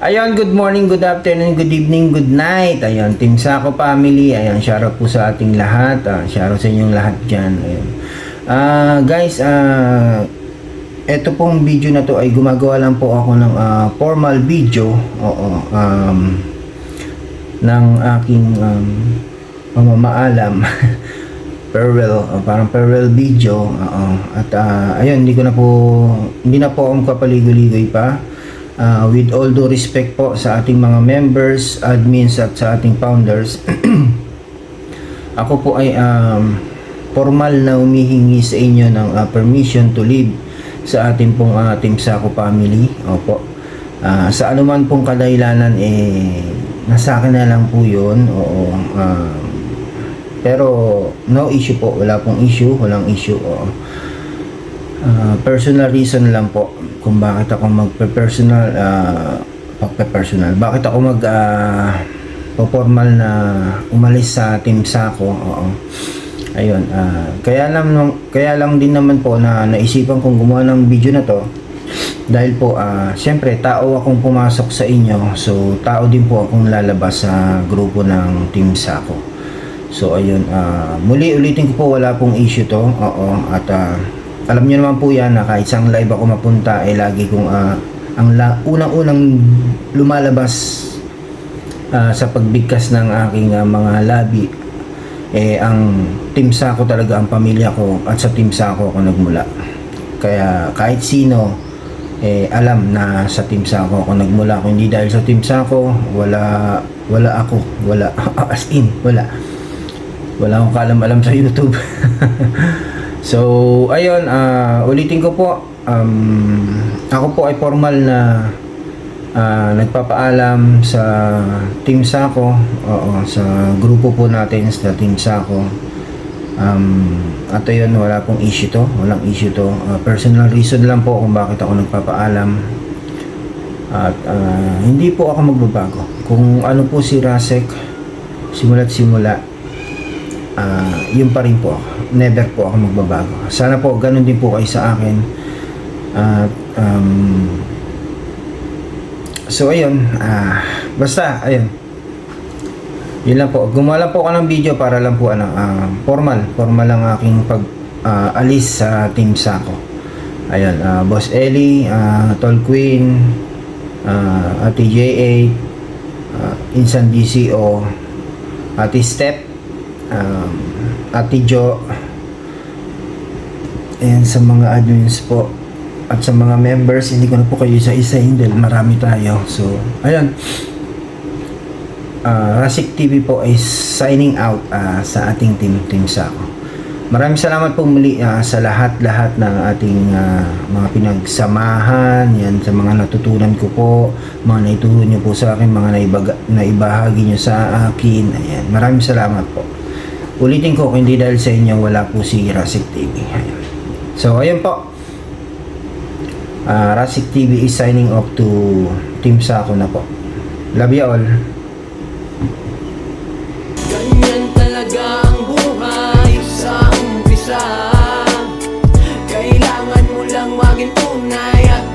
Ayun, good morning, good afternoon, good evening, good night. Ayun, Team Sako family. Ayun, shoutout po sa ating lahat. Shoutout sa inyong lahat dyan. Ayun. Guys, ito pong video na to ay gumagawa lang po ako ng formal video. Oo, ng aking pamamaalam. Farewell, parang farewell video. At ayun, hindi na po ako kapaligoy-ligoy pa. With all due respect po sa ating mga members, admins at sa ating founders, ako po ay formal na humihingi sa inyo ng permission to leave sa ating pong Team Sako family. Opo. Sa anuman pong kadahilanan, nasa akin na lang po yun. Oo. Pero no issue po, walang issue. Personal reason lang po kung bakit ako magpe-personal, bakit ako formal na umalis sa Team Sako. Oo. Ayun, kaya lang din naman po na naisipan kong gumawa ng video na to dahil po syempre tao akong pumasok sa inyo, so tao din po akong lalabas sa grupo ng Team Sako. So ayun, muli ulitin ko po, wala pong issue to. Oo, at alam niyo naman po yan na kahit isang live ako mapunta, lagi kong unang-unang lumalabas sa pagbigkas ng aking mga labi, ang Team Sako talaga ang pamilya ko, at sa Team Sako ako nagmula. Kaya kahit sino alam na sa Team Sako ako nagmula. Kung hindi dahil sa Team Sako, wala ako, wala as in, wala akong kaalam-alam sa YouTube. So, ayun, ulitin ko po, ako po ay formal na nagpapaalam sa Team Sako, sa grupo po natin sa Team Sako. At ayun, walang issue to. Personal reason lang po kung bakit ako nagpapaalam. At hindi po ako magbabago. Kung ano po si Rasek, simula't simula, yun pa rin po ako. Never po ako magbabago. Sana po ganun din po kayo sa akin. So ayun, basta ayun, yun lang po. Gumawa lang po ako ng video para lang po formal lang aking alis sa Team Sako. Ayun, Boss Ellie, Tol Queen, Ate J8, Insan DCO, Ate Step, Ate Jo, ayan, sa mga admins po at sa mga members. Hindi ko na po kayo isa-isahin dahil marami tayo. So ayun, Rasik TV po ay signing out sa ating Team Sako. Maraming salamat po muli sa lahat ng ating mga pinagsamahan, yan, sa mga natutunan ko po, mga naituro nyo po sa akin, mga naibahagi nyo sa akin. Ayan, maraming salamat po. Ulitin ko, kung hindi dahil sa inyo, wala po si Rasik TV. Ayan. So ayun po, Rasik TV is signing off to Team Sako na po. Love you all. Ganyan talaga ang buhay sa umpisa. Kailangan mo lang maging tunay at